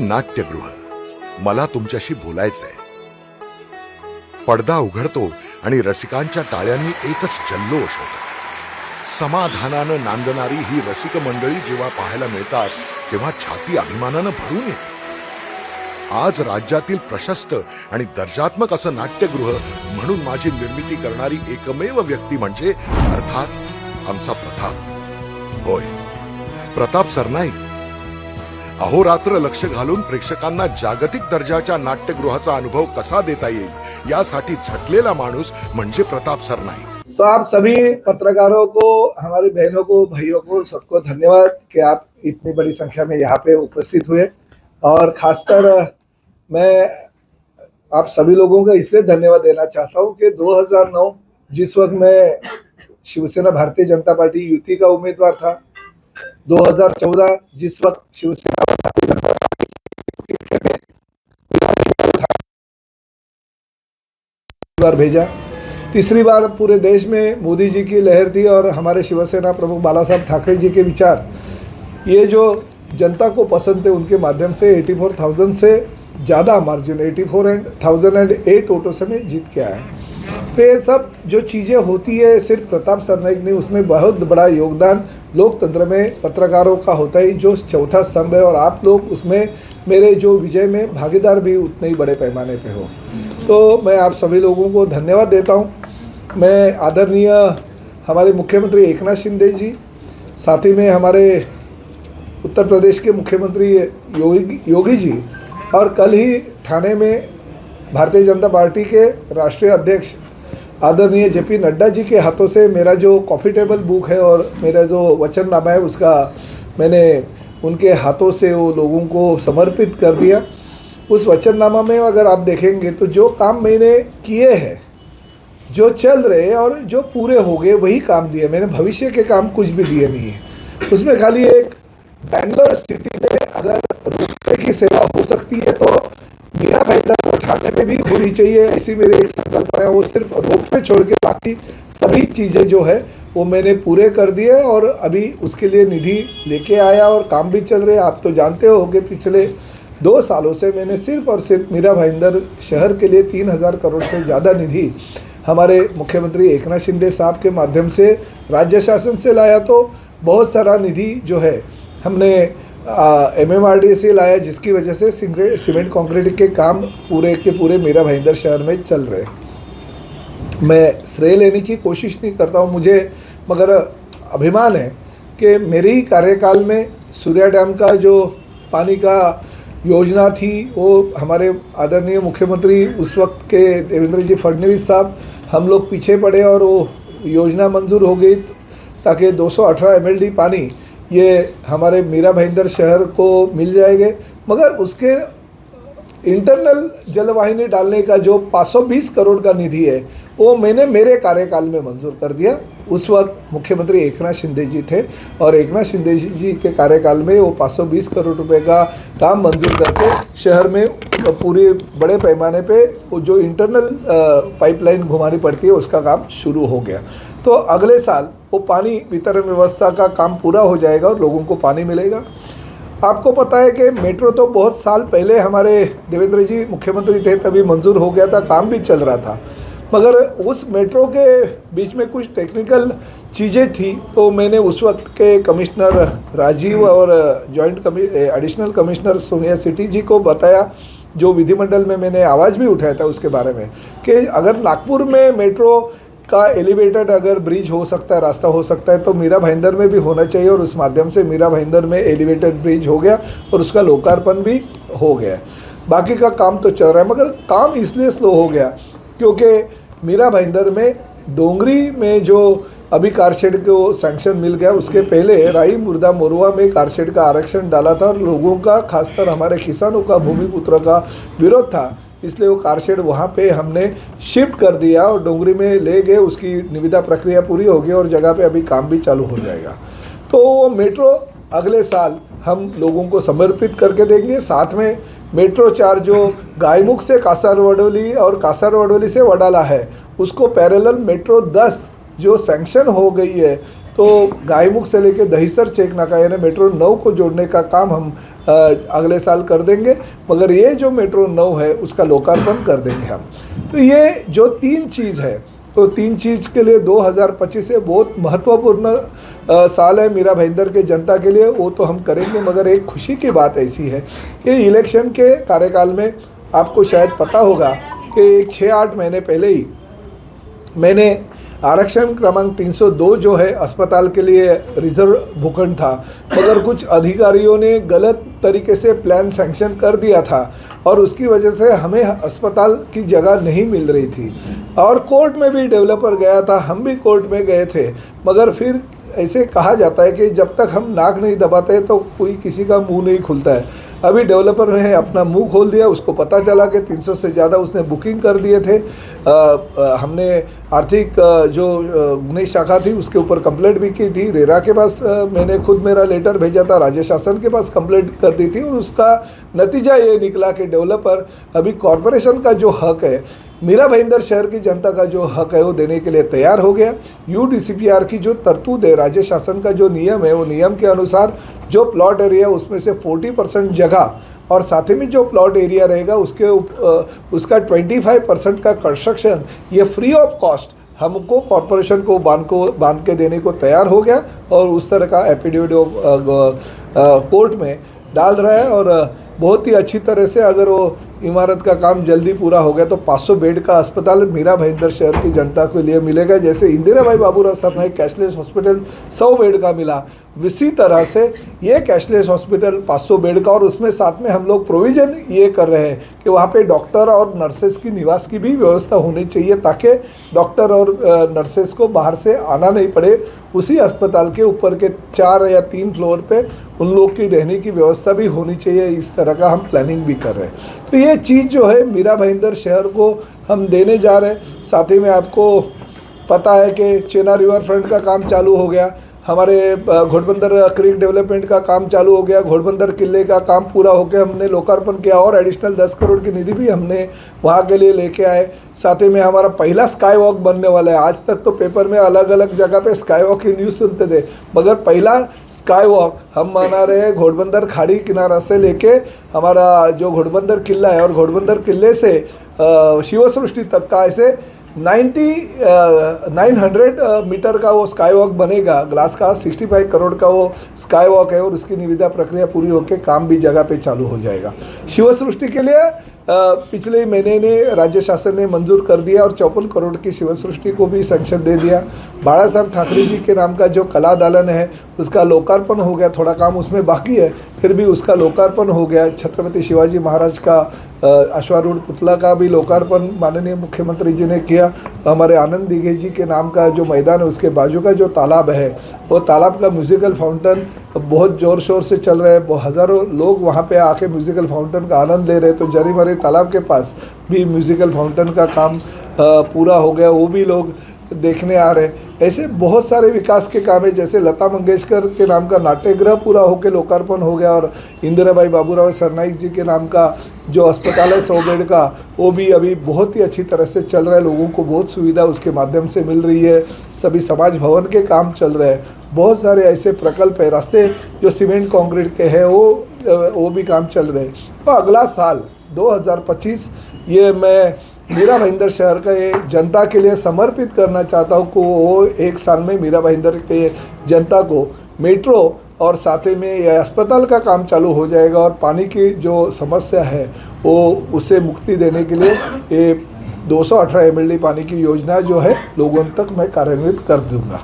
नाट्यगृह मला तुमच्याशी बोलायचंय. पडदा उघडतो आणि रसिकांच्या टाळ्यांनी एकच जल्लोष होतो. समाधानानं नांदणारी ही रसिक मंडळी जेव्हा पाहायला मिळतात तेव्हा छाती अभिमानानं भरून येते. आज राज्यातील प्रशस्त आणि दर्जात्मक असं नाट्यगृह म्हणून माझी निर्मिती करणारी एकमेव व्यक्ती म्हणजे अर्थात आमचा प्रताप. होय, प्रताप सरनाईक. अहोरात्र लक्ष घालून प्रेक्षकांना जागतिक दर्जाच्या नाट्यगृहाचा अनुभव कसा देता येईल यासाठी झटलेला माणूस म्हणजे प्रताप सरनाईक. तो आप सभी पत्रकारों को, हमारी बहनों को, भाइयों को, सबको धन्यवाद कि आप इतनी बड़ी संख्या में यहाँ पे उपस्थित हुए. और खासकर मैं आप सभी लोगों का इसलिए धन्यवाद देना चाहता हूँ कि 2009 जिस वक्त मैं शिवसेना भारतीय जनता पार्टी युति का उम्मीदवार था, 2014 जिस वक्त शिवसेना भारतीय जनता पार्टी भेजा, तीसरी बार पूरे देश में मोदी जी की लहर थी और हमारे शिवसेना प्रमुख बाला साहब ठाकरे जी के विचार ये जो जनता को पसंद थे उनके माध्यम से 84,000 से ज़्यादा मार्जिन 84,008 वोटों से मैं जीत के आया. तो ये सब जो चीज़ें होती है सिर्फ प्रताप सरनाईक ने उसमें बहुत बड़ा योगदान लोकतंत्र में पत्रकारों का होता है जो चौथा स्तंभ है. और आप लोग उसमें मेरे जो विजय में भागीदार भी उतने ही बड़े पैमाने पे हो. तो मैं आप सभी लोगों को धन्यवाद देता हूँ. मैं आदरणीय हमारे मुख्यमंत्री एकनाथ शिंदे जी, साथ ही में हमारे उत्तर प्रदेश के मुख्यमंत्री योगी जी, और कल ही ठाणे में भारतीय जनता पार्टी के राष्ट्रीय अध्यक्ष आदरणीय जेपी नड्डा जी के हाथों से मेरा जो कॉफ़ी टेबल बुक है और मेरा जो वचननामा है उसका मैंने उनके हाथों से वो लोगों को समर्पित कर दिया. उस वचननामा में अगर आप देखेंगे तो जो काम मैंने किए हैं, जो चल रहे और जो पूरे हो गए वही काम दिए. मैंने भविष्य के काम कुछ भी दिए नहीं है. उसमें खाली एक बैंगलोर सिटी में अगर रोपवे की सेवा हो सकती है तो मीरा भाईंदर को ठाणे में भी होनी चाहिए, ऐसी मेरी एक संकल्पना है. वो सिर्फ रोपवे छोड़ के बाकी सभी चीज़ें जो है वो मैंने पूरे कर दिए और अभी उसके लिए निधि लेके आया और काम भी चल रहे. आप तो जानते हो कि पिछले 2 सालों से मैंने सिर्फ और सिर्फ मीरा भाईंदर शहर के लिए 3,000 करोड़ से ज़्यादा निधि हमारे मुख्यमंत्री एकनाथ शिंदे साहब के माध्यम से राज्य शासन से लाया. तो बहुत सारा निधि जो है हमने MMRDA से लाया जिसकी वजह से सीमेंट कंक्रीट के काम पूरे के पूरे मीरा भाईंदर शहर में चल रहे. मैं श्रेय लेने की कोशिश नहीं करता हूँ, मुझे मगर अभिमान है कि मेरे ही कार्यकाल में सूर्या डैम का जो पानी का योजना थी वो हमारे आदरणीय मुख्यमंत्री उस वक्त के देवेंद्र जी फडणवीस साहब, हम लोग पीछे पड़े और वो योजना मंजूर हो गई ताकि 218 MLD पानी ये हमारे मीरा भाईंदर शहर को मिल जाएंगे. मगर उसके इंटरनल जलवाहिनी डालने का जो 520 करोड़ का निधि है वो मैंने मेरे कार्यकाल में मंजूर कर दिया. उस वक्त मुख्यमंत्री एकनाथ शिंदे जी थे और एकनाथ शिंदे जी के कार्यकाल में वो 520 करोड़ रुपए का काम मंजूर करके शहर में पूरे बड़े पैमाने पे वो जो इंटरनल पाइपलाइन घुमानी पड़ती है उसका काम शुरू हो गया. तो अगले साल वो पानी वितरण व्यवस्था का काम पूरा हो जाएगा और लोगों को पानी मिलेगा. आपको पता है कि मेट्रो तो बहुत साल पहले हमारे देवेंद्र जी मुख्यमंत्री थे तभी मंजूर हो गया था, काम भी चल रहा था. मगर उस मेट्रो के बीच में कुछ टेक्निकल चीज़ें थी तो मैंने उस वक्त के कमिश्नर राजीव और एडिशनल कमिश्नर सोनिया सिटी जी को बताया, जो विधिमंडल में मैंने आवाज़ भी उठाया था उसके बारे में, कि अगर नागपुर में मेट्रो का एलिवेटेड अगर ब्रिज हो सकता है, रास्ता हो सकता है तो मीरा भाईंदर में भी होना चाहिए. और उस माध्यम से मीरा भाईंदर में एलिवेटेड ब्रिज हो गया और उसका लोकार्पण भी हो गया. बाकी का काम तो चल रहा है मगर काम इसलिए स्लो हो गया क्योंकि मीरा भाईंदर में डोंगरी में जो अभी कारशेड को सैंक्शन मिल गया उसके पहले राई मुर्दा मोरवा में कारशेड का आरक्षण डाला था और लोगों का, खासकर हमारे किसानों का, भूमिपुत्रों का विरोध था. इसलिए वो कारशेड वहाँ पे हमने शिफ्ट कर दिया और डोंगरी में ले गए. उसकी निविदा प्रक्रिया पूरी हो गई और जगह पे अभी काम भी चालू हो जाएगा. तो वो मेट्रो अगले साल हम लोगों को समर्पित करके देंगे. साथ में मेट्रो 4 जो गायमुख से कासारवडोली और कासारवडोली से वडाला है उसको पैरेलल मेट्रो 10 जो सैंक्शन हो गई है तो गायमुख से लेके दहीसर चेक नाका यानी मेट्रो 9 को जोड़ने का काम हम अगले साल कर देंगे, मगर ये जो मेट्रो 9 है उसका लोकार्पण कर देंगे हम। तो ये जो 3 चीज़ है, तो 3 चीज़ के लिए 2025 से बहुत महत्वपूर्ण साल है मीरा भाईंदर के जनता के लिए, वो तो हम करेंगे। मगर एक खुशी की बात ऐसी है कि इलेक्शन के कार्यकाल में आपको शायद पता होगा कि 6-8 महीने पहले ही मैंने आरक्षण क्रमांक 302 जो है अस्पताल के लिए रिजर्व भूखंड था, मगर कुछ अधिकारियों ने गलत तरीके से प्लान सैंक्शन कर दिया था और उसकी वजह से हमें अस्पताल की जगह नहीं मिल रही थी और कोर्ट में भी डेवलपर गया था, हम भी कोर्ट में गए थे। मगर फिर ऐसे कहा जाता है कि जब तक हम नाक नहीं दबाते तो कोई किसी का मुंह नहीं खुलता है। अभी डेवलपर ने अपना मुंह खोल दिया, उसको पता चला कि 300 से ज़्यादा उसने बुकिंग कर दिए थे। हमने आर्थिक जो गुने शाखा थी उसके ऊपर कंप्लेंट भी की थी, रेरा के पास मैंने खुद मेरा लेटर भेजा था, राज्य शासन के पास कंप्लेंट कर दी थी और उसका नतीजा ये निकला कि डेवलपर अभी कॉरपोरेशन का जो हक है, मीरा भाईंदर शहर की जनता का जो हक है वो देने के लिए तैयार हो गया। UDCPR की जो तरतूद है, राज्य शासन का जो नियम है, वो नियम के अनुसार जो प्लॉट एरिया उसमें से 40% जगह और साथ ही में जो प्लॉट एरिया रहेगा उसका 25% का कंस्ट्रक्शन ये फ्री ऑफ कॉस्ट हमको कॉरपोरेशन को बांध के देने को तैयार हो गया और उस तरह का एफिडेविट कोर्ट में डाल रहा है। और बहुत ही अच्छी तरह से अगर वो इमारत का काम जल्दी पूरा हो गया तो 500 बेड का अस्पताल मीरा भाईंदर शहर की जनता के लिए मिलेगा। जैसे Indirabai Baburao Sarnaik cashless hospital 100 bed का मिला, इसी तरह से ये कैशलेस हॉस्पिटल 500 बेड का, और उसमें साथ में हम लोग प्रोविज़न ये कर रहे हैं कि वहाँ पे डॉक्टर और नर्सेस की निवास की भी व्यवस्था होनी चाहिए ताकि डॉक्टर और नर्सेस को बाहर से आना नहीं पड़े। उसी अस्पताल के ऊपर के 4 या 3 फ्लोर पे उन लोग की रहने की व्यवस्था भी होनी चाहिए। इस तरह का हम प्लानिंग भी कर रहे हैं। तो ये चीज़ जो है मीरा भाईंदर शहर को हम देने जा रहे हैं। साथ ही में आपको पता है कि चेना रिवर फ्रंट का काम चालू हो गया, हमारे घोड़बंदर क्रीक डेवलपमेंट का काम चालू हो गया, घोड़बंदर किले का काम पूरा होकर हमने लोकार्पण किया और एडिशनल 10 करोड़ की निधि भी हमने वहाँ के लिए लेके आए। साथ ही में हमारा पहला स्काई वॉक बनने वाला है। आज तक तो पेपर में अलग अलग जगह पे स्काई वॉक की न्यूज़ सुनते थे, मगर पहला स्काई वॉक हम मना रहे हैं घोड़बंदर खाड़ी किनारा से लेके हमारा जो घोड़बंदर किला है और घोड़बंदर किले से शिव सृष्टि तक का ऐसे 900 मीटर का वो स्काई वॉक बनेगा। ग्लास का 65 करोड़ का वो स्काई वॉक है और उसकी निविदा प्रक्रिया पूरी होकर काम भी जगह पे चालू हो जाएगा। शिव सृष्टि के लिए पिछले महीने ने राज्य शासन ने मंजूर कर दिया और 54 करोड़ की शिव सृष्टि को भी सैंक्शन दे दिया। बाला साहब ठाकरे जी के नाम का जो कला दालन है उसका लोकार्पण हो गया, थोड़ा काम उसमें बाकी है, फिर भी उसका लोकार्पण हो गया। छत्रपति शिवाजी महाराज का अश्वारूढ़ पुतला का भी लोकार्पण माननीय मुख्यमंत्री जी ने किया। हमारे आनंद दिघे जी के नाम का जो मैदान है उसके बाजू का जो तालाब है, वो तालाब का म्यूज़िकल फाउंटेन बहुत ज़ोर शोर से चल रहा है। हज़ारों लोग वहाँ पे आके म्यूज़िकल फाउंटेन का आनंद ले रहे हैं। तो जरीमरी तालाब के पास भी म्यूज़िकल फाउंटेन का काम पूरा हो गया, वो भी लोग देखने आ रहे हैं। ऐसे बहुत सारे विकास के काम है, जैसे लता मंगेशकर के नाम का नाट्यगृह पूरा होकर लोकार्पण हो गया और इंदिराबाई बाबूराव सरनाईक जी के नाम का जो अस्पताल है 100 बेड का, वो भी अभी बहुत ही अच्छी तरह से चल रहा है। लोगों को बहुत सुविधा उसके माध्यम से मिल रही है। सभी समाज भवन के काम चल रहे हैं। बहुत सारे ऐसे प्रकल्प है, रास्ते जो सीमेंट कंक्रीट के हैं वो भी काम चल रहे हैं। तो अगला साल 2025 ये मैं मीरा भाईंदर शहर का ये जनता के लिए समर्पित करना चाहता हूँ कि वो 1 साल में मीरा भाईंदर के जनता को मेट्रो और साथ ही में यह अस्पताल का काम चालू हो जाएगा और पानी की जो समस्या है वो उससे मुक्ति देने के लिए ये 218 MLD पानी की योजना जो है लोगों तक मैं कार्यान्वित कर दूंगा।